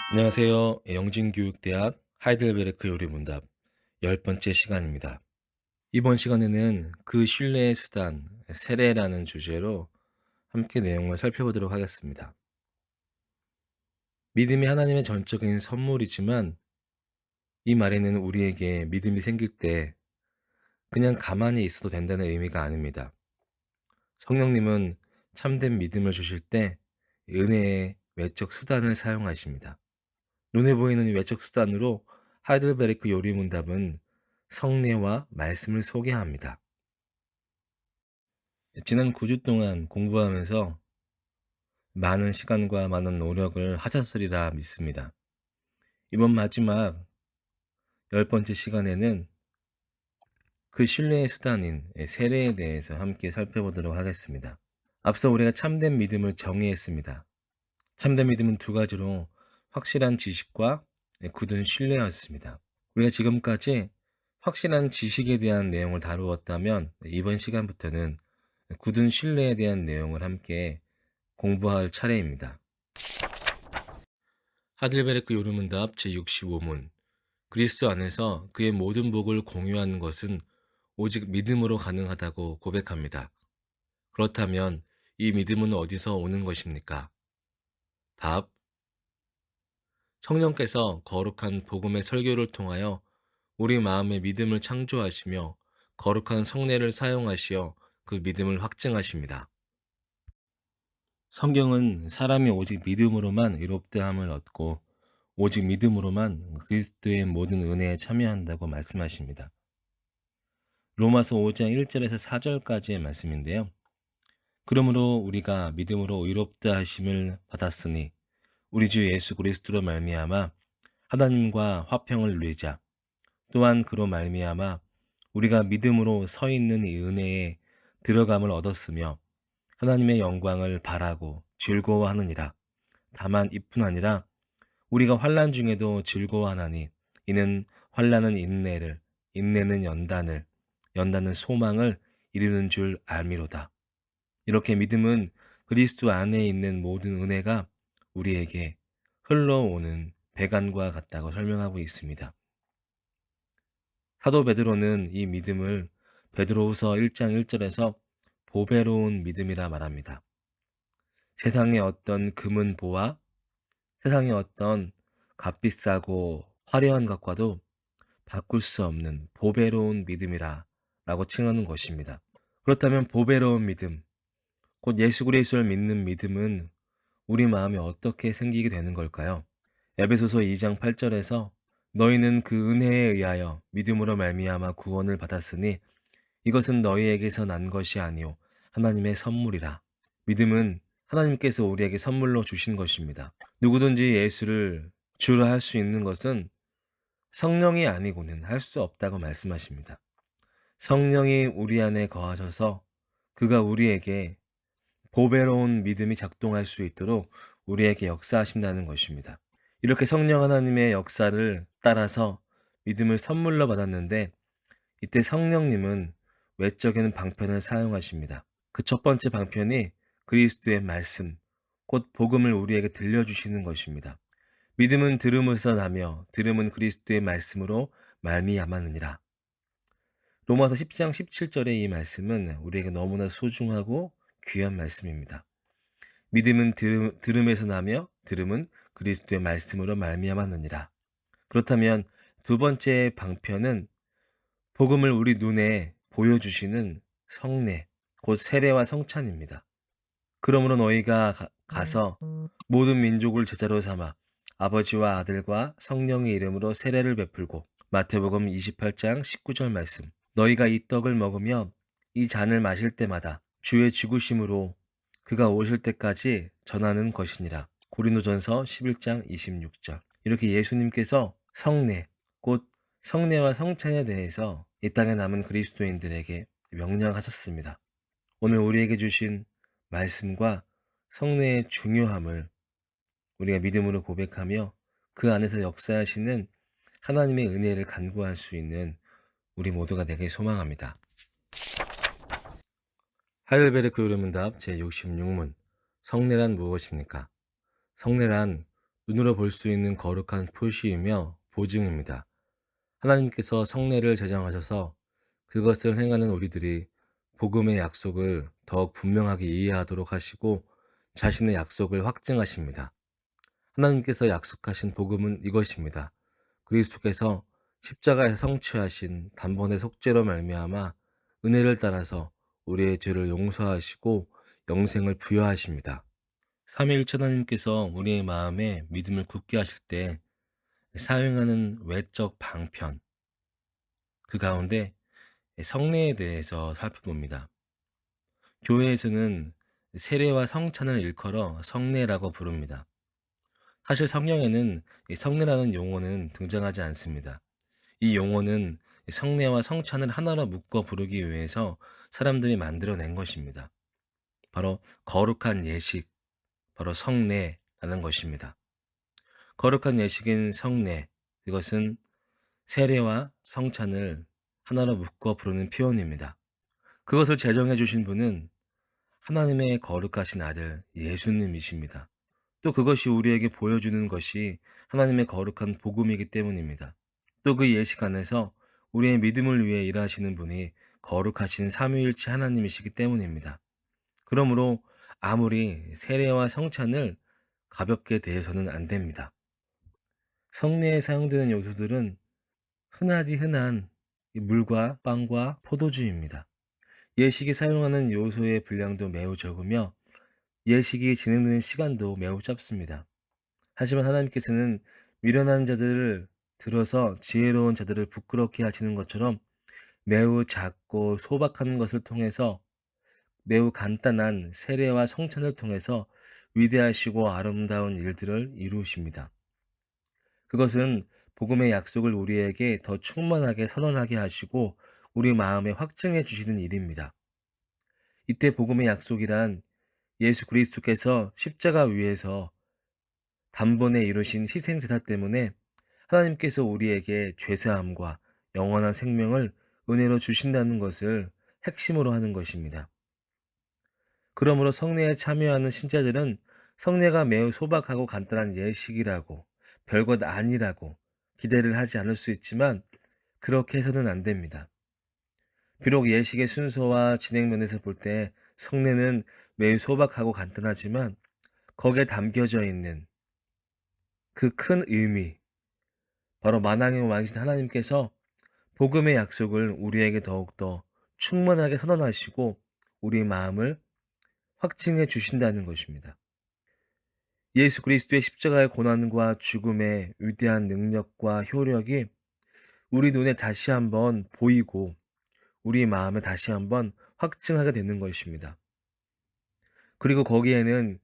안녕하세요. 영진교육대학 하이델베르크 요리문답 10번째 시간입니다. 이번 시간에는 그 신뢰의 수단, 세례라는 주제로 함께 내용을 살펴보도록 하겠습니다. 믿음이 하나님의 전적인 선물이지만 이 말에는 우리에게 믿음이 생길 때 그냥 가만히 있어도 된다는 의미가 아닙니다. 성령님은 참된 믿음을 주실 때 은혜의 외적 수단을 사용하십니다. 눈에 보이는 외적 수단으로 하이델베르크 요리문답은 성례와 말씀을 소개합니다. 지난 9주 동안 공부하면서 많은 시간과 많은 노력을 하셨으리라 믿습니다. 이번 마지막 10번째 시간에는 그 신뢰의 수단인 세례에 대해서 함께 살펴보도록 하겠습니다. 앞서 우리가 참된 믿음을 정의했습니다. 참된 믿음은 두 가지로 확실한 지식과 굳은 신뢰였습니다. 우리가 지금까지 확실한 지식에 대한 내용을 다루었다면 이번 시간부터는 굳은 신뢰에 대한 내용을 함께 공부할 차례입니다. 하들베르크 요르문답 제65문 그리스도 안에서 그의 모든 복을 공유하는 것은 오직 믿음으로 가능하다고 고백합니다. 그렇다면 이 믿음은 어디서 오는 것입니까? 답. 성령께서 거룩한 복음의 설교를 통하여 우리 마음의 믿음을 창조하시며 거룩한 성례를 사용하시어 그 믿음을 확증하십니다. 성경은 사람이 오직 믿음으로만 의롭다함을 얻고 오직 믿음으로만 그리스도의 모든 은혜에 참여한다고 말씀하십니다. 로마서 5장 1절에서 4절까지의 말씀인데요. 그러므로 우리가 믿음으로 의롭다 하심을 받았으니 우리 주 예수 그리스도로 말미암아 하나님과 화평을 누리자. 또한 그로 말미암아 우리가 믿음으로 서 있는 이 은혜에 들어감을 얻었으며 하나님의 영광을 바라고 즐거워하느니라. 다만 이뿐 아니라 우리가 환난 중에도 즐거워하나니 이는 환난은 인내를, 인내는 연단을, 연단은 소망을 이루는 줄 알미로다. 이렇게 믿음은 그리스도 안에 있는 모든 은혜가 우리에게 흘러오는 배관과 같다고 설명하고 있습니다. 사도 베드로는 이 믿음을 베드로후서 1장 1절에서 보배로운 믿음이라 말합니다. 세상의 어떤 금은 보화, 세상의 어떤 값비싸고 화려한 것과도 바꿀 수 없는 보배로운 믿음이라 라고 칭하는 것입니다. 그렇다면 보배로운 믿음, 곧 예수 그리스도를 믿는 믿음은 우리 마음에 어떻게 생기게 되는 걸까요? 에베소서 2장 8절에서 너희는 그 은혜에 의하여 믿음으로 말미암아 구원을 받았으니 이것은 너희에게서 난 것이 아니요 하나님의 선물이라. 믿음은 하나님께서 우리에게 선물로 주신 것입니다. 누구든지 예수를 주로 할 수 있는 것은 성령이 아니고는 할 수 없다고 말씀하십니다. 성령이 우리 안에 거하셔서 그가 우리에게 보배로운 믿음이 작동할 수 있도록 우리에게 역사하신다는 것입니다. 이렇게 성령 하나님의 역사를 따라서 믿음을 선물로 받았는데 이때 성령님은 외적인 방편을 사용하십니다. 그 첫 번째 방편이 그리스도의 말씀, 곧 복음을 우리에게 들려주시는 것입니다. 믿음은 들음에서 나며 들음은 그리스도의 말씀으로 말미암았느니라. 로마서 10장 17절의 이 말씀은 우리에게 너무나 소중하고 귀한 말씀입니다. 믿음은 들음에서 나며 들음은 그리스도의 말씀으로 말미암았느니라. 그렇다면 두 번째 방편은 복음을 우리 눈에 보여주시는 성례, 곧 세례와 성찬입니다. 그러므로 너희가 가서 모든 민족을 제자로 삼아 아버지와 아들과 성령의 이름으로 세례를 베풀고 마태복음 28장 19절 말씀 너희가 이 떡을 먹으며 이 잔을 마실 때마다 주의 죽으심으로 그가 오실 때까지 전하는 것이니라. 고린도전서 11장 26절 이렇게 예수님께서 성례, 곧 성례와 성찬에 대해서 이 땅에 남은 그리스도인들에게 명령하셨습니다. 오늘 우리에게 주신 말씀과 성례의 중요함을 우리가 믿음으로 고백하며 그 안에서 역사하시는 하나님의 은혜를 간구할 수 있는 우리 모두가 되길 소망합니다. 하이델베르크 요리문답 제66문 성례란 무엇입니까? 성례란 눈으로 볼 수 있는 거룩한 표시이며 보증입니다. 하나님께서 성례를 제정하셔서 그것을 행하는 우리들이 복음의 약속을 더욱 분명하게 이해하도록 하시고 자신의 약속을 확증하십니다. 하나님께서 약속하신 복음은 이것입니다. 그리스도께서 십자가에서 성취하신 단번의 속죄로 말미암아 은혜를 따라서 우리의 죄를 용서하시고 영생을 부여하십니다. 삼위일체 하나님께서 우리의 마음에 믿음을 굳게 하실 때 사용하는 외적 방편, 그 가운데 성례에 대해서 살펴봅니다. 교회에서는 세례와 성찬을 일컬어 성례라고 부릅니다. 사실 성경에는 이 성례라는 용어는 등장하지 않습니다. 이 용어는 성례와 성찬을 하나로 묶어 부르기 위해서 사람들이 만들어낸 것입니다. 바로 거룩한 예식, 바로 성례라는 것입니다. 거룩한 예식인 성례, 이것은 세례와 성찬을 하나로 묶어 부르는 표현입니다. 그것을 제정해 주신 분은 하나님의 거룩하신 아들 예수님이십니다. 또 그것이 우리에게 보여주는 것이 하나님의 거룩한 복음이기 때문입니다. 또 그 예식 안에서 우리의 믿음을 위해 일하시는 분이 거룩하신 삼위일체 하나님이시기 때문입니다. 그러므로 아무리 세례와 성찬을 가볍게 대해서는 안 됩니다. 성례에 사용되는 요소들은 흔하디 흔한 물과 빵과 포도주입니다. 예식이 사용하는 요소의 분량도 매우 적으며 예식이 진행되는 시간도 매우 짧습니다. 하지만 하나님께서는 미련한 자들을 들어서 지혜로운 자들을 부끄럽게 하시는 것처럼 매우 작고 소박한 것을 통해서 매우 간단한 세례와 성찬을 통해서 위대하시고 아름다운 일들을 이루십니다. 그것은 복음의 약속을 우리에게 더 충만하게 선언하게 하시고 우리 마음에 확증해 주시는 일입니다. 이때 복음의 약속이란 예수 그리스도께서 십자가 위에서 단번에 이루신 희생제사 때문에 하나님께서 우리에게 죄사함과 영원한 생명을 은혜로 주신다는 것을 핵심으로 하는 것입니다. 그러므로 성례에 참여하는 신자들은 성례가 매우 소박하고 간단한 예식이라고, 별것 아니라고 기대를 하지 않을 수 있지만 그렇게 해서는 안 됩니다. 비록 예식의 순서와 진행 면에서 볼 때 성례는 매우 소박하고 간단하지만 거기에 담겨져 있는 그 큰 의미, 바로 만왕의 왕이신 하나님께서 복음의 약속을 우리에게 더욱더 충만하게 선언하시고 우리 마음을 확증해 주신다는 것입니다. 예수 그리스도의 십자가의 고난과 죽음의 위대한 능력과 효력이 우리 눈에 다시 한번 보이고 우리 마음에 다시 한번 확증하게 되는 것입니다. 그리고 거기에는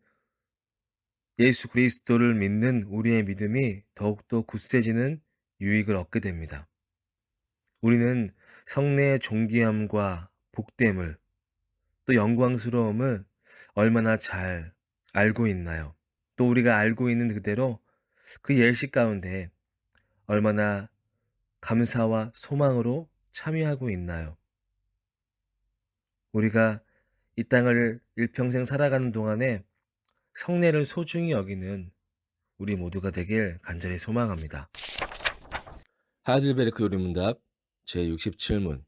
예수 그리스도를 믿는 우리의 믿음이 더욱더 굳세지는 유익을 얻게 됩니다. 우리는 성례의 존귀함과 복됨을 또 영광스러움을 얼마나 잘 알고 있나요? 또 우리가 알고 있는 그대로 그 예식 가운데 얼마나 감사와 소망으로 참여하고 있나요? 우리가 이 땅을 일평생 살아가는 동안에 성례를 소중히 여기는 우리 모두가 되길 간절히 소망합니다. 하이델베르크 요리문답 제67문.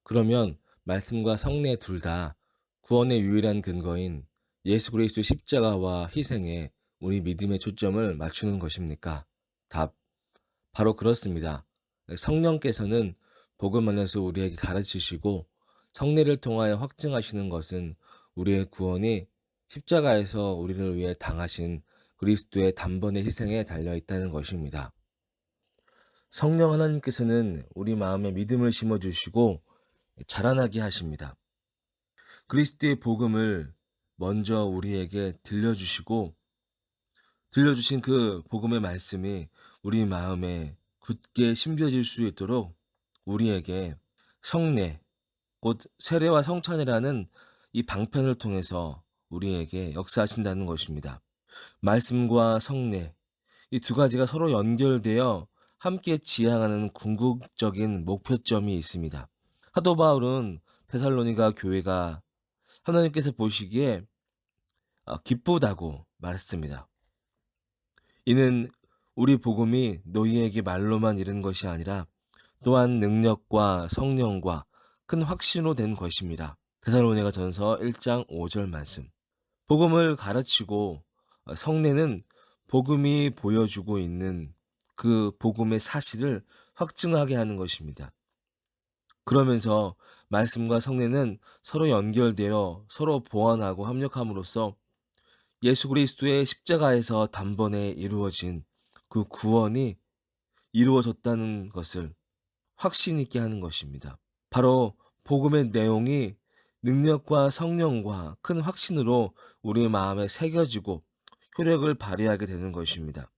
그러면 말씀과 성례 둘 다 구원의 유일한 근거인 예수 그리스도 십자가와 희생에 우리 믿음의 초점을 맞추는 것입니까? 답. 바로 그렇습니다. 성령께서는 복음 안에서 우리에게 가르치시고 성례를 통하여 확증하시는 것은 우리의 구원이 십자가에서 우리를 위해 당하신 그리스도의 단번의 희생에 달려 있다는 것입니다. 성령 하나님께서는 우리 마음에 믿음을 심어주시고 자라나게 하십니다. 그리스도의 복음을 먼저 우리에게 들려주시고 들려주신 그 복음의 말씀이 우리 마음에 굳게 심겨질 수 있도록 우리에게 성례, 곧 세례와 성찬이라는 이 방편을 통해서 우리에게 역사하신다는 것입니다. 말씀과 성례, 이 두 가지가 서로 연결되어 함께 지향하는 궁극적인 목표점이 있습니다. 사도 바울은 데살로니가 교회가 하나님께서 보시기에 기쁘다고 말했습니다. 이는 우리 복음이 너희에게 말로만 이른 것이 아니라 또한 능력과 성령과 큰 확신으로 된 것입니다. 데살로니가전서 1장 5절 말씀. 복음을 가르치고 성례는 복음이 보여주고 있는 그 복음의 사실을 확증하게 하는 것입니다. 그러면서 말씀과 성례는 서로 연결되어 서로 보완하고 합력함으로써 예수 그리스도의 십자가에서 단번에 이루어진 그 구원이 이루어졌다는 것을 확신 있게 하는 것입니다. 바로 복음의 내용이 능력과 성령과 큰 확신으로 우리의 마음에 새겨지고 효력을 발휘하게 되는 것입니다.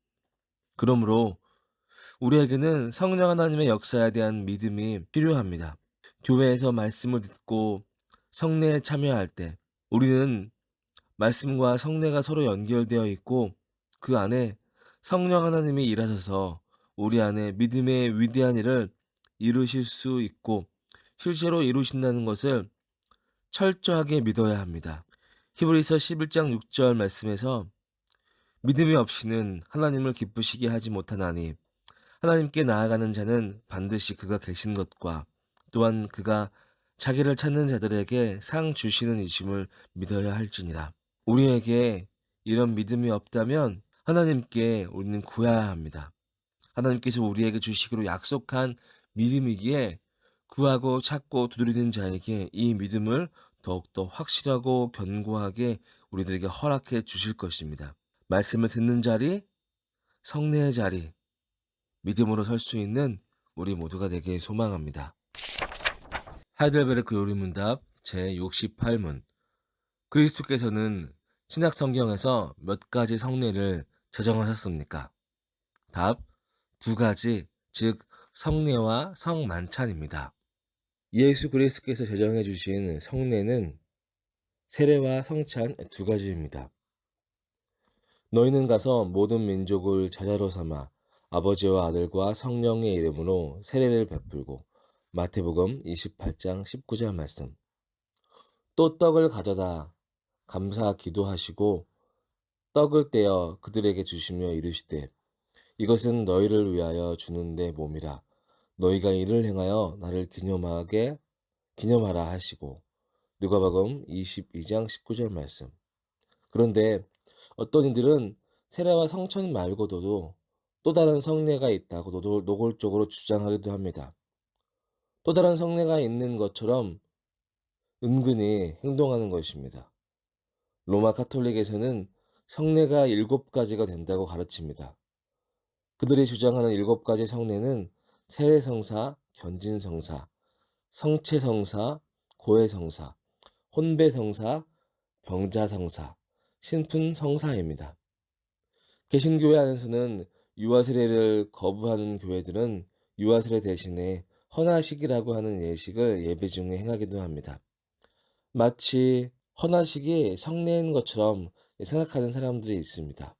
그러므로 우리에게는 성령 하나님의 역사에 대한 믿음이 필요합니다. 교회에서 말씀을 듣고 성례에 참여할 때 우리는 말씀과 성례가 서로 연결되어 있고 그 안에 성령 하나님이 일하셔서 우리 안에 믿음의 위대한 일을 이루실 수 있고 실제로 이루신다는 것을 철저하게 믿어야 합니다. 히브리서 11장 6절 말씀에서 믿음이 없이는 하나님을 기쁘시게 하지 못하나니 하나님께 나아가는 자는 반드시 그가 계신 것과 또한 그가 자기를 찾는 자들에게 상 주시는 이심을 믿어야 할지니라. 우리에게 이런 믿음이 없다면 하나님께 우리는 구해야 합니다. 하나님께서 우리에게 주시기로 약속한 믿음이기에 구하고 찾고 두드리는 자에게 이 믿음을 더욱더 확실하고 견고하게 우리들에게 허락해 주실 것입니다. 말씀을 듣는 자리, 성례의 자리, 믿음으로 설 수 있는 우리 모두가 되길 소망합니다. 하이델베르크 요리문답 제68문. 그리스도께서는 신약 성경에서 몇 가지 성례를 제정하셨습니까? 답, 2가지, 즉 성례와 성만찬입니다. 예수 그리스도께서 제정해 주신 성례는 세례와 성찬 2가지입니다. 너희는 가서 모든 민족을 제자로 삼아 아버지와 아들과 성령의 이름으로 세례를 베풀고 마태복음 28장 19절 말씀. 또 떡을 가져다 감사 기도하시고 떡을 떼어 그들에게 주시며 이르시되 이것은 너희를 위하여 주는 내 몸이라 너희가 이를 행하여 나를 기념하라 하시고 누가복음 22장 19절 말씀. 그런데 어떤 이들은 세례와 성천 말고도 또 다른 성례가 있다고 노골적으로 주장하기도 합니다. 또 다른 성례가 있는 것처럼 은근히 행동하는 것입니다. 로마 카톨릭에서는 성례가 7가지가 된다고 가르칩니다. 그들이 주장하는 7가지 성례는 세례성사, 견진성사, 성체성사, 고해성사, 혼배성사, 병자성사, 신분성사입니다. 개신교회 안에서는 유아세례를 거부하는 교회들은 유아세례 대신에 헌화식이라고 하는 예식을 예배 중에 행하기도 합니다. 마치 헌화식이 성례인 것처럼 생각하는 사람들이 있습니다.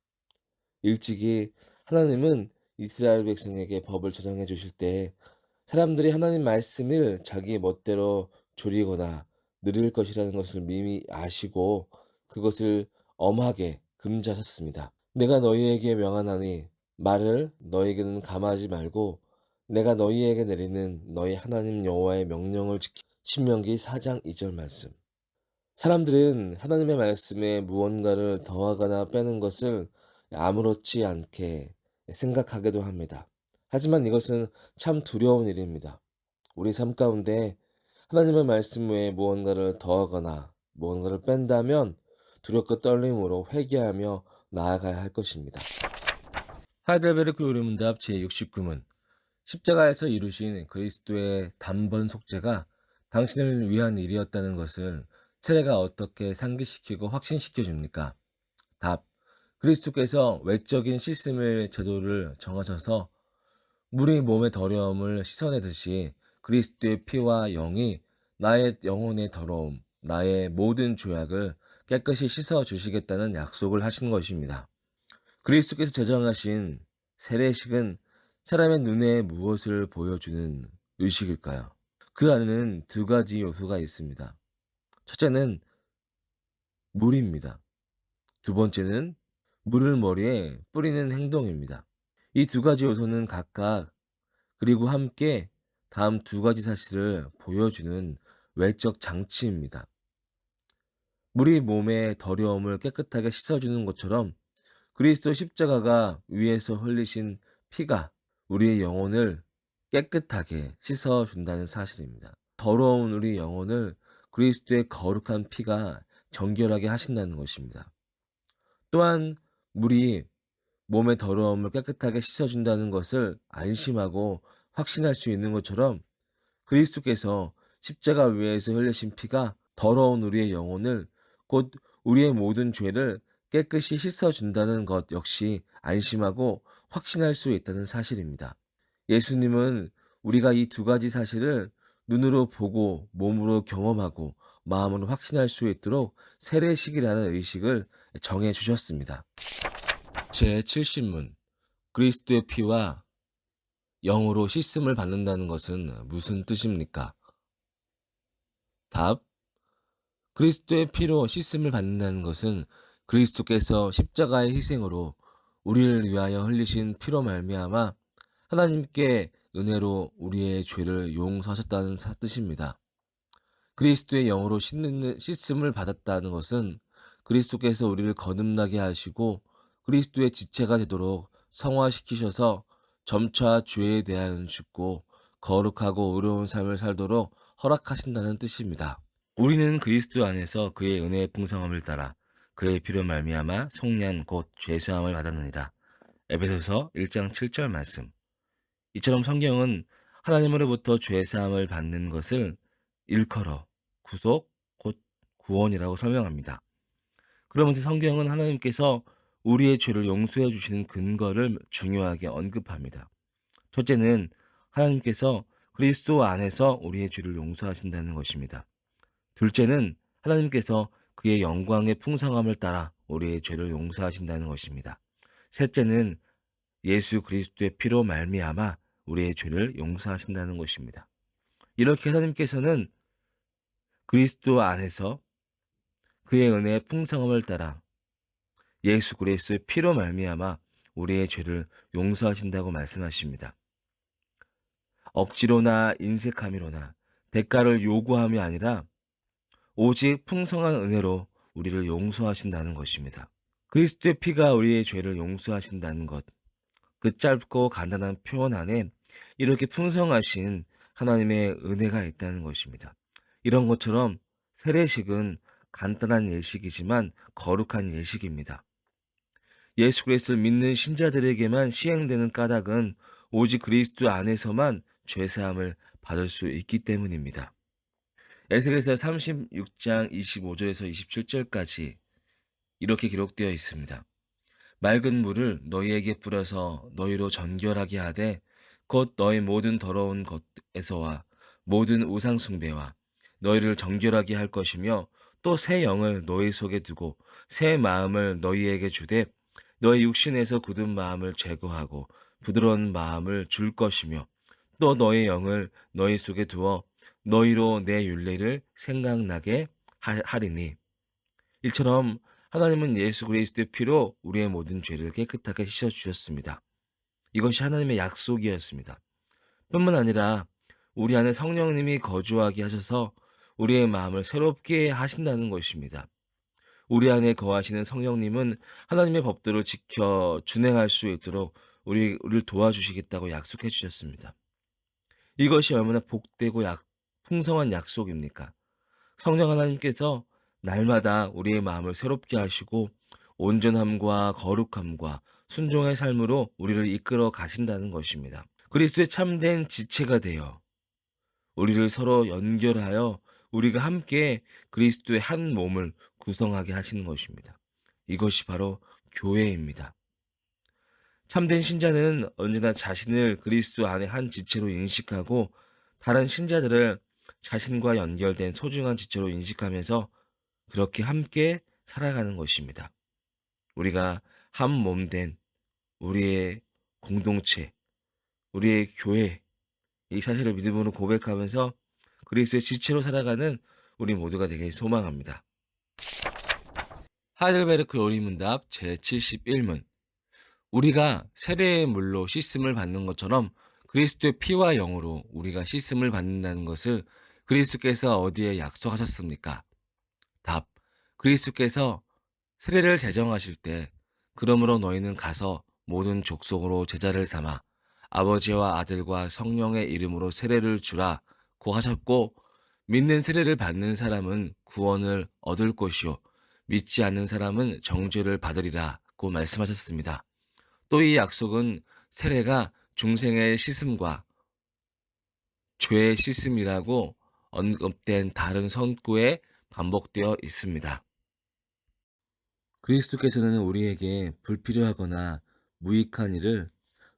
일찍이 하나님은 이스라엘 백성에게 법을 제정해 주실 때 사람들이 하나님 말씀을 자기 멋대로 줄이거나 느릴 것이라는 것을 미리 아시고 그것을 엄하게 금지하셨습니다. 내가 너희에게 명하나니 말을 너희에게는 감하지 말고 내가 너희에게 내리는 너희 하나님 여호와의 명령을 신명기 4장 2절 말씀. 사람들은 하나님의 말씀에 무언가를 더하거나 빼는 것을 아무렇지 않게 생각하기도 합니다. 하지만 이것은 참 두려운 일입니다. 우리 삶 가운데 하나님의 말씀 외에 무언가를 더하거나 무언가를 뺀다면 두렵고 떨림으로 회개하며 나아가야 할 것입니다. 하이델베르크 요리문답 제69문. 십자가에서 이루신 그리스도의 단번 속죄가 당신을 위한 일이었다는 것을 세례가 어떻게 상기시키고 확신시켜 줍니까? 답. 그리스도께서 외적인 시스템의 제도를 정하셔서 물이 몸의 더러움을 씻어내듯이 그리스도의 피와 영이 나의 영혼의 더러움, 나의 모든 죄악을 깨끗이 씻어 주시겠다는 약속을 하신 것입니다. 그리스도께서 제정하신 세례식은 사람의 눈에 무엇을 보여주는 의식일까요? 그 안에는 2가지 요소가 있습니다. 첫째는 물입니다. 2번째는 물을 머리에 뿌리는 행동입니다. 이 두 가지 요소는 각각 그리고 함께 다음 두 가지 사실을 보여주는 외적 장치입니다. 물이 몸의 더러움을 깨끗하게 씻어주는 것처럼 그리스도 십자가가 위에서 흘리신 피가 우리의 영혼을 깨끗하게 씻어준다는 사실입니다. 더러운 우리 영혼을 그리스도의 거룩한 피가 정결하게 하신다는 것입니다. 또한 물이 몸의 더러움을 깨끗하게 씻어준다는 것을 안심하고 확신할 수 있는 것처럼 그리스도께서 십자가 위에서 흘리신 피가 더러운 우리의 영혼을 곧 우리의 모든 죄를 깨끗이 씻어준다는 것 역시 안심하고 확신할 수 있다는 사실입니다. 예수님은 우리가 이 두 가지 사실을 눈으로 보고 몸으로 경험하고 마음으로 확신할 수 있도록 세례식이라는 의식을 정해 주셨습니다. 제70문 그리스도의 피와 영으로 씻음을 받는다는 것은 무슨 뜻입니까? 답. 그리스도의 피로 씻음을 받는다는 것은 그리스도께서 십자가의 희생으로 우리를 위하여 흘리신 피로 말미암아 하나님께 은혜로 우리의 죄를 용서하셨다는 뜻입니다. 그리스도의 영으로 씻음을 받았다는 것은 그리스도께서 우리를 거듭나게 하시고 그리스도의 지체가 되도록 성화시키셔서 점차 죄에 대하여는 죽고 거룩하고 의로운 삶을 살도록 허락하신다는 뜻입니다. 우리는 그리스도 안에서 그의 은혜의 풍성함을 따라 그의 피로 말미암아 속량 곧 죄사함을 받았느니라. 에베소서 1장 7절 말씀. 이처럼 성경은 하나님으로부터 죄사함을 받는 것을 일컬어 구속 곧 구원이라고 설명합니다. 그러면서 성경은 하나님께서 우리의 죄를 용서해 주시는 근거를 중요하게 언급합니다. 첫째는 하나님께서 그리스도 안에서 우리의 죄를 용서하신다는 것입니다. 둘째는 하나님께서 그의 영광의 풍성함을 따라 우리의 죄를 용서하신다는 것입니다. 셋째는 예수 그리스도의 피로 말미암아 우리의 죄를 용서하신다는 것입니다. 이렇게 하나님께서는 그리스도 안에서 그의 은혜의 풍성함을 따라 예수 그리스도의 피로 말미암아 우리의 죄를 용서하신다고 말씀하십니다. 억지로나 인색함이로나 대가를 요구함이 아니라 오직 풍성한 은혜로 우리를 용서하신다는 것입니다. 그리스도의 피가 우리의 죄를 용서하신다는 것, 그 짧고 간단한 표현 안에 이렇게 풍성하신 하나님의 은혜가 있다는 것입니다. 이런 것처럼 세례식은 간단한 예식이지만 거룩한 예식입니다. 예수 그리스도를 믿는 신자들에게만 시행되는 까닭은 오직 그리스도 안에서만 죄사함을 받을 수 있기 때문입니다. 에스겔서 36장 25절에서 27절까지 이렇게 기록되어 있습니다. 맑은 물을 너희에게 뿌려서 너희로 정결하게 하되 곧 너희 모든 더러운 것에서와 모든 우상 숭배와 너희를 정결하게 할 것이며 또 새 영을 너희 속에 두고 새 마음을 너희에게 주되 너희 육신에서 굳은 마음을 제거하고 부드러운 마음을 줄 것이며 또 너희 영을 너희 속에 두어 너희로 내 율례를 생각나게 하리니. 이처럼 하나님은 예수 그리스도의 피로 우리의 모든 죄를 깨끗하게 씻어주셨습니다. 이것이 하나님의 약속이었습니다. 뿐만 아니라 우리 안에 성령님이 거주하게 하셔서 우리의 마음을 새롭게 하신다는 것입니다. 우리 안에 거하시는 성령님은 하나님의 법도를 지켜 준행할 수 있도록 우리를 도와주시겠다고 약속해 주셨습니다. 이것이 얼마나 복되고 풍성한 약속입니까? 성령 하나님께서 날마다 우리의 마음을 새롭게 하시고 온전함과 거룩함과 순종의 삶으로 우리를 이끌어 가신다는 것입니다. 그리스도의 참된 지체가 되어 우리를 서로 연결하여 우리가 함께 그리스도의 한 몸을 구성하게 하시는 것입니다. 이것이 바로 교회입니다. 참된 신자는 언제나 자신을 그리스도 안의 한 지체로 인식하고 다른 신자들을 자신과 연결된 소중한 지체로 인식하면서 그렇게 함께 살아가는 것입니다. 우리가 한 몸 된 우리의 공동체, 우리의 교회, 이 사실을 믿음으로 고백하면서 그리스도의 지체로 살아가는 우리 모두가 되길 소망합니다. 하이델베르크 요리문답 제71문. 우리가 세례의 물로 씻음을 받는 것처럼 그리스도의 피와 영으로 우리가 씻음을 받는다는 것을 그리스도께서 어디에 약속하셨습니까? 답. 그리스도께서 세례를 제정하실 때 그러므로 너희는 가서 모든 족속으로 제자를 삼아 아버지와 아들과 성령의 이름으로 세례를 주라고 하셨고, 믿는 세례를 받는 사람은 구원을 얻을 것이요 믿지 않는 사람은 정죄를 받으리라고 말씀하셨습니다. 또 이 약속은 세례가 중생의 씻음과 죄의 씻음이라고 언급된 다른 선구에 반복되어 있습니다. 그리스도께서는 우리에게 불필요하거나 무익한 일을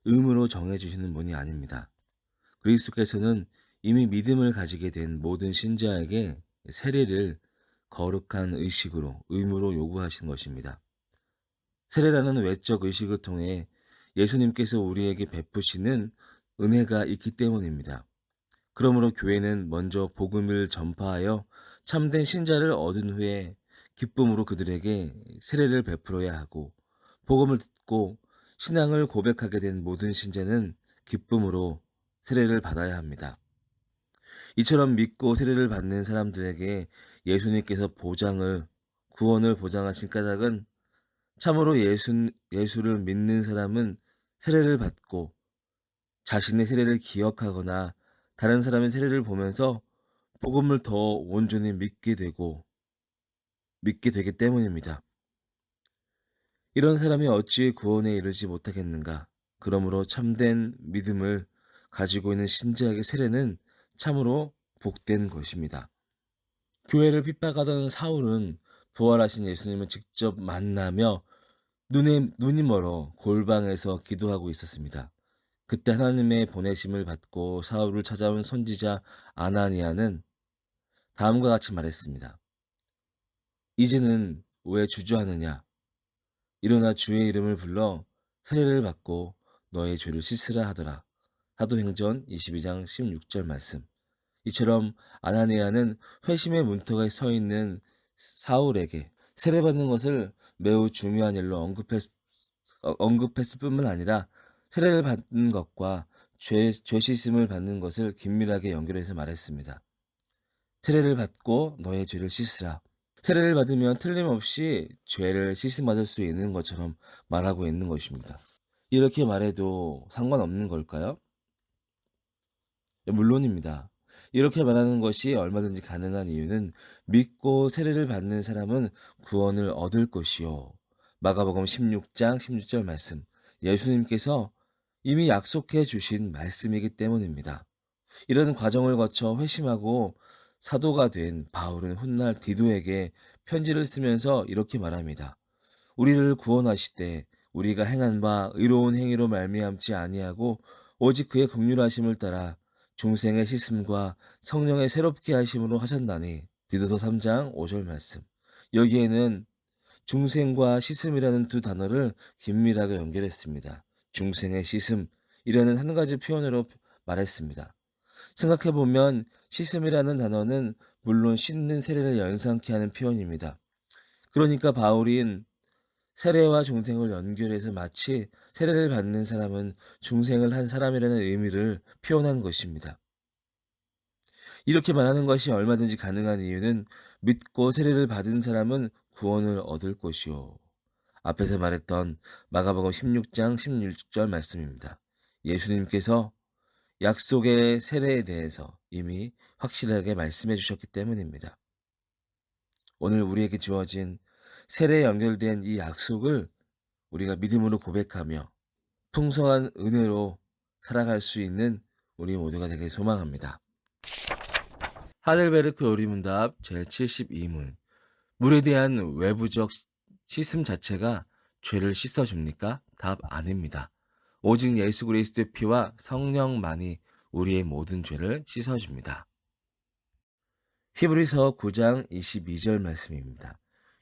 의무로 정해주시는 분이 아닙니다. 그리스도께서는 이미 믿음을 가지게 된 모든 신자에게 세례를 거룩한 의식으로 의무로 요구하신 것입니다. 세례라는 외적 의식을 통해 예수님께서 우리에게 베푸시는 은혜가 있기 때문입니다. 그러므로 교회는 먼저 복음을 전파하여 참된 신자를 얻은 후에 기쁨으로 그들에게 세례를 베풀어야 하고, 복음을 듣고 신앙을 고백하게 된 모든 신자는 기쁨으로 세례를 받아야 합니다. 이처럼 믿고 세례를 받는 사람들에게 예수님께서 구원을 보장하신 까닭은, 참으로 예수를 믿는 사람은 세례를 받고 자신의 세례를 기억하거나 다른 사람의 세례를 보면서 복음을 더 온전히 믿게 되기 때문입니다. 이런 사람이 어찌 구원에 이르지 못하겠는가? 그러므로 참된 믿음을 가지고 있는 신자에게 세례는 참으로 복된 것입니다. 교회를 핍박하던 사울은 부활하신 예수님을 직접 만나며 눈이 멀어 골방에서 기도하고 있었습니다. 그때 하나님의 보내심을 받고 사울을 찾아온 선지자 아나니아는 다음과 같이 말했습니다. 이제는 왜 주저하느냐? 일어나 주의 이름을 불러 세례를 받고 너의 죄를 씻으라 하더라. 사도행전 22장 16절 말씀. 이처럼 아나니아는 회심의 문턱에 서 있는 사울에게 세례받는 것을 매우 중요한 일로 언급했을 뿐만 아니라 세례를 받는 것과 죄 씻음을 받는 것을 긴밀하게 연결해서 말했습니다. 세례를 받고 너의 죄를 씻으라. 세례를 받으면 틀림없이 죄를 씻음받을 수 있는 것처럼 말하고 있는 것입니다. 이렇게 말해도 상관없는 걸까요? 물론입니다. 이렇게 말하는 것이 얼마든지 가능한 이유는 믿고 세례를 받는 사람은 구원을 얻을 것이요. 마가복음 16장 16절 말씀. 예수님께서 이미 약속해 주신 말씀이기 때문입니다. 이런 과정을 거쳐 회심하고 사도가 된 바울은 훗날 디도에게 편지를 쓰면서 이렇게 말합니다. 우리를 구원하시되 우리가 행한 바 의로운 행위로 말미암지 아니하고 오직 그의 긍휼하심을 따라 중생의 씻음과 성령의 새롭게 하심으로 하셨나니. 디도서 3장 5절 말씀. 여기에는 중생과 씻음이라는 두 단어를 긴밀하게 연결했습니다. 중생의 씻음이라는 한 가지 표현으로 말했습니다. 생각해보면 씻음이라는 단어는 물론 씻는 세례를 연상케 하는 표현입니다. 그러니까 바울인 세례와 중생을 연결해서 마치 세례를 받는 사람은 중생을 한 사람이라는 의미를 표현한 것입니다. 이렇게 말하는 것이 얼마든지 가능한 이유는 믿고 세례를 받은 사람은 구원을 얻을 것이요. 앞에서 말했던 마가복음 16장 16절 말씀입니다. 예수님께서 약속의 세례에 대해서 이미 확실하게 말씀해 주셨기 때문입니다. 오늘 우리에게 주어진 세례에 연결된 이 약속을 우리가 믿음으로 고백하며 풍성한 은혜로 살아갈 수 있는 우리 모두가 되길 소망합니다. 하델베르크 요리문답 제72문. 물에 대한 외부적 씻음 자체가 죄를 씻어줍니까? 답 아닙니다. 오직 예수 그리스도의 피와 성령만이 우리의 모든 죄를 씻어줍니다. 히브리서 9장 22절 말씀입니다.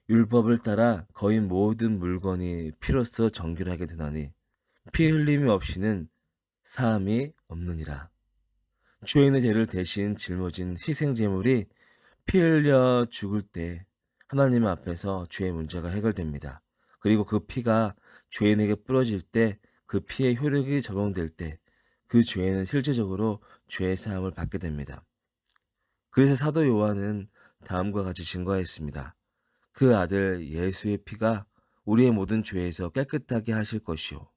율법을 따라 거의 모든 물건이 피로써 정결하게 되나니 피 흘림이 없이는 사함이 없느니라. 죄인의 죄를 대신 짊어진 희생제물이 피 흘려 죽을 때 하나님 앞에서 죄의 문제가 해결됩니다. 그리고 그 피가 죄인에게 뿌려질 때, 그 피의 효력이 적용될 때 그 죄인은 실제적으로 죄의 사함을 받게 됩니다. 그래서 사도 요한은 다음과 같이 증거했습니다. 그 아들 예수의 피가 우리의 모든 죄에서 깨끗하게 하실 것이요.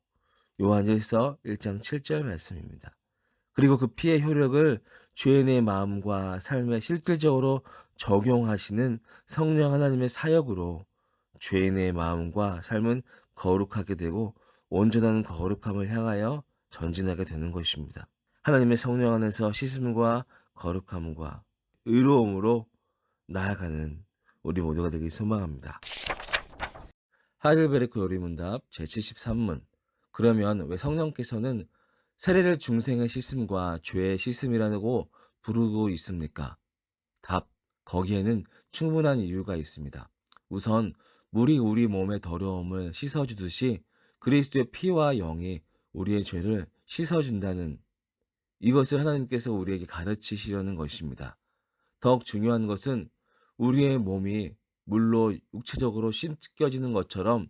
요한 1서 1장 7절 말씀입니다. 그리고 그 피의 효력을 죄인의 마음과 삶에 실질적으로 적용하시는 성령 하나님의 사역으로 죄인의 마음과 삶은 거룩하게 되고 온전한 거룩함을 향하여 전진하게 되는 것입니다. 하나님의 성령 안에서 씻음과 거룩함과 의로움으로 나아가는 우리 모두가 되길 소망합니다. 하이델베르크 요리문답 제73문. 그러면 왜 성령께서는 세례를 중생의 씻음과 죄의 씻음이라고 부르고 있습니까? 답. 거기에는 충분한 이유가 있습니다. 우선 물이 우리 몸의 더러움을 씻어주듯이 그리스도의 피와 영이 우리의 죄를 씻어준다는 이것을 하나님께서 우리에게 가르치시려는 것입니다. 더욱 중요한 것은 우리의 몸이 물로 육체적으로 씻겨지는 것처럼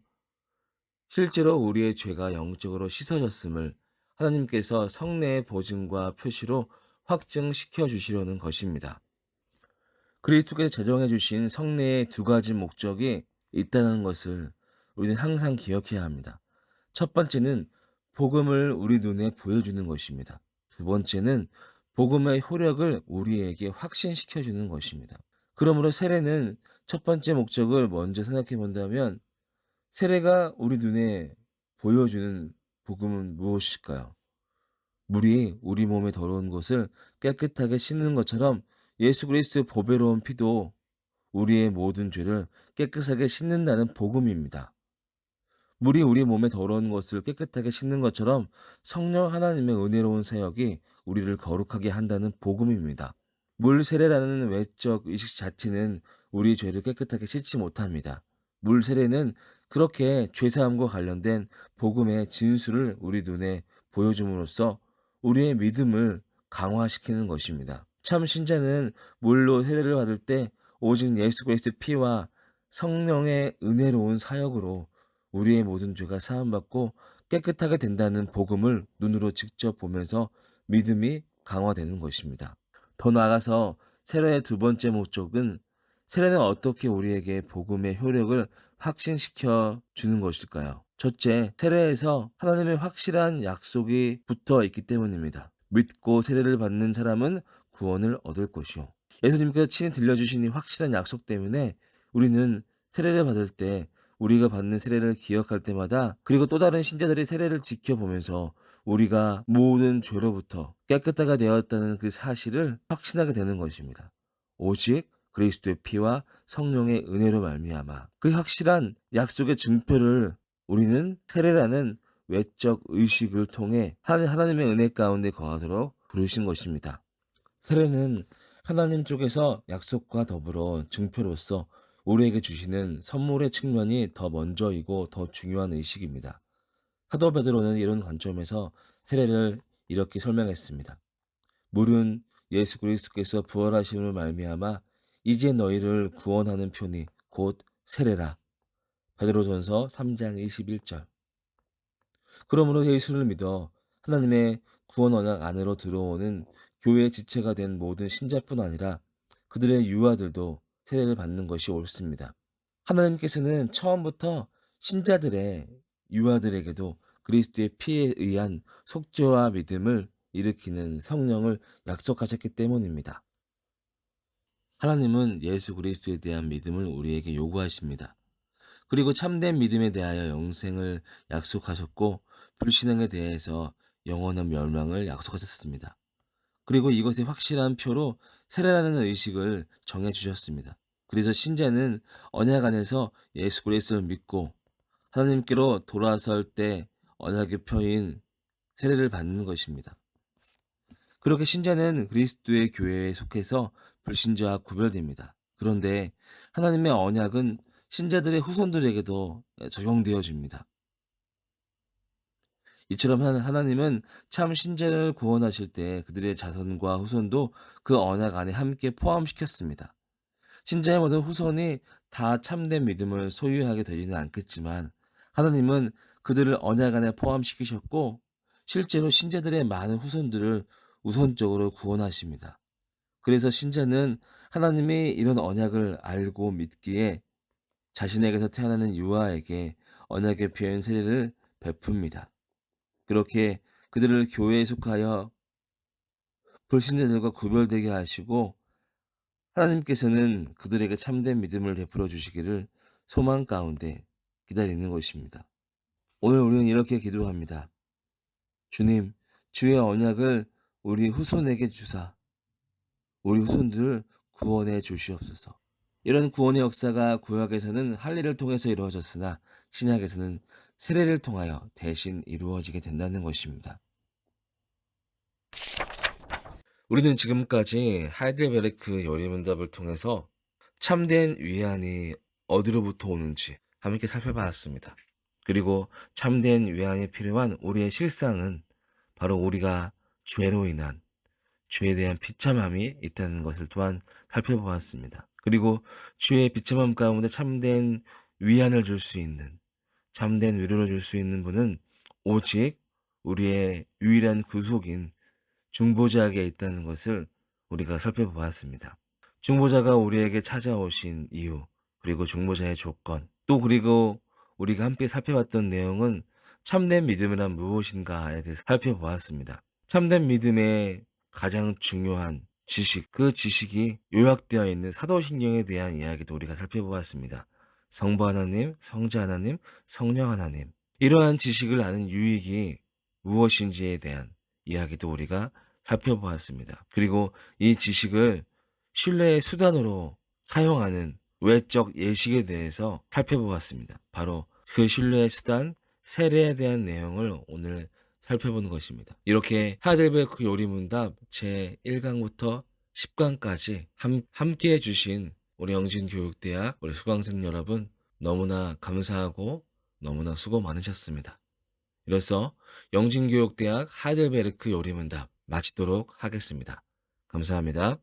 실제로 우리의 죄가 영적으로 씻어졌음을 하나님께서 성례의 보증과 표시로 확증시켜 주시려는 것입니다. 그리스도께서 제정해 주신 성례의 두 가지 목적이 있다는 것을 우리는 항상 기억해야 합니다. 첫 번째는 복음을 우리 눈에 보여주는 것입니다. 두 번째는 복음의 효력을 우리에게 확신시켜 주는 것입니다. 그러므로 세례는 첫 번째 목적을 먼저 생각해 본다면 세례가 우리 눈에 보여주는 복음은 무엇일까요? 물이 우리 몸에 더러운 것을 깨끗하게 씻는 것처럼 예수 그리스도의 보배로운 피도 우리의 모든 죄를 깨끗하게 씻는다는 복음입니다. 물이 우리 몸에 더러운 것을 깨끗하게 씻는 것처럼 성령 하나님의 은혜로운 사역이 우리를 거룩하게 한다는 복음입니다. 물 세례라는 외적 의식 자체는 우리 죄를 깨끗하게 씻지 못합니다. 물 세례는 그렇게 죄사함과 관련된 복음의 진수를 우리 눈에 보여줌으로써 우리의 믿음을 강화시키는 것입니다. 참 신자는 물로 세례를 받을 때 오직 예수 그리스도의 피와 성령의 은혜로운 사역으로 우리의 모든 죄가 사함받고 깨끗하게 된다는 복음을 눈으로 직접 보면서 믿음이 강화되는 것입니다. 더 나아가서 세례의 두 번째 목적은 세례는 어떻게 우리에게 복음의 효력을 확신시켜 주는 것일까요? 첫째, 세례에서 하나님의 확실한 약속이 붙어 있기 때문입니다. 믿고 세례를 받는 사람은 구원을 얻을 것이요. 예수님께서 친히 들려주신 이 확실한 약속 때문에 우리는 세례를 받을 때 우리가 받는 세례를 기억할 때마다 그리고 또 다른 신자들이 세례를 지켜보면서 우리가 모든 죄로부터 깨끗하게 되었다는 그 사실을 확신하게 되는 것입니다. 오직 그리스도의 피와 성령의 은혜로 말미암아 그 확실한 약속의 증표를 우리는 세례라는 외적 의식을 통해 하나님의 은혜 가운데 거하도록 부르신 것입니다. 세례는 하나님 쪽에서 약속과 더불어 증표로서 우리에게 주시는 선물의 측면이 더 먼저이고 더 중요한 의식입니다. 사도 베드로는 이런 관점에서 세례를 이렇게 설명했습니다. 물은 예수 그리스도께서 부활하심을 말미암아 이제 너희를 구원하는 표니 곧 세례라. 베드로전서 3장 21절. 그러므로 예수를 믿어 하나님의 구원 언약 안으로 들어오는 교회의 지체가 된 모든 신자뿐 아니라 그들의 유아들도 세례를 받는 것이 옳습니다. 하나님께서는 처음부터 신자들의 유아들에게도 그리스도의 피에 의한 속죄와 믿음을 일으키는 성령을 약속하셨기 때문입니다. 하나님은 예수 그리스도에 대한 믿음을 우리에게 요구하십니다. 그리고 참된 믿음에 대하여 영생을 약속하셨고 불신앙에 대해서 영원한 멸망을 약속하셨습니다. 그리고 이것의 확실한 표로 세례라는 의식을 정해주셨습니다. 그래서 신자는 언약 안에서 예수 그리스도를 믿고 하나님께로 돌아설 때 언약의 표인 세례를 받는 것입니다. 그렇게 신자는 그리스도의 교회에 속해서 불신자와 구별됩니다. 그런데 하나님의 언약은 신자들의 후손들에게도 적용되어집니다. 이처럼 하나님은 참 신자를 구원하실 때 그들의 자손과 후손도 그 언약 안에 함께 포함시켰습니다. 신자의 모든 후손이 다 참된 믿음을 소유하게 되지는 않겠지만 하나님은 그들을 언약 안에 포함시키셨고 실제로 신자들의 많은 후손들을 우선적으로 구원하십니다. 그래서 신자는 하나님이 이런 언약을 알고 믿기에 자신에게서 태어나는 유아에게 언약의 표현 세례를 베풉니다. 그렇게 그들을 교회에 속하여 불신자들과 구별되게 하시고 하나님께서는 그들에게 참된 믿음을 베풀어 주시기를 소망 가운데 기다리는 것입니다. 오늘 우리는 이렇게 기도합니다. 주님, 주의 언약을 우리 후손에게 주사 우리 후손들을 구원해 주시옵소서. 이런 구원의 역사가 구약에서는 할례를 통해서 이루어졌으나 신약에서는 세례를 통하여 대신 이루어지게 된다는 것입니다. 우리는 지금까지 하이델베르크 요리문답을 통해서 참된 위안이 어디로부터 오는지 함께 살펴봤습니다. 그리고 참된 위안이 필요한 우리의 실상은 바로 우리가 죄로 인한 죄에 대한 비참함이 있다는 것을 또한 살펴보았습니다. 그리고 죄의 비참함 가운데 참된 위안을 줄 수 있는, 참된 위로를 줄 수 있는 분은 오직 우리의 유일한 구속인 중보자에게 있다는 것을 우리가 살펴보았습니다. 중보자가 우리에게 찾아오신 이유, 그리고 중보자의 조건, 또 그리고 우리가 함께 살펴봤던 내용은 참된 믿음이란 무엇인가에 대해서 살펴보았습니다. 참된 믿음의 가장 중요한 지식, 그 지식이 요약되어 있는 사도신경에 대한 이야기도 우리가 살펴보았습니다. 성부 하나님, 성자 하나님, 성령 하나님. 이러한 지식을 아는 유익이 무엇인지에 대한 이야기도 우리가 살펴보았습니다. 그리고 이 지식을 신뢰의 수단으로 사용하는 외적 예식에 대해서 살펴보았습니다. 바로 그 신뢰의 수단, 세례에 대한 내용을 오늘 살펴보는 것입니다. 이렇게 하이델베르크 요리문답 제1강부터 10강까지 함께 해주신 우리 영진교육대학 우리 수강생 여러분 너무나 감사하고 너무나 수고 많으셨습니다. 이로써 영진교육대학 하이델베르크 요리문답 마치도록 하겠습니다. 감사합니다.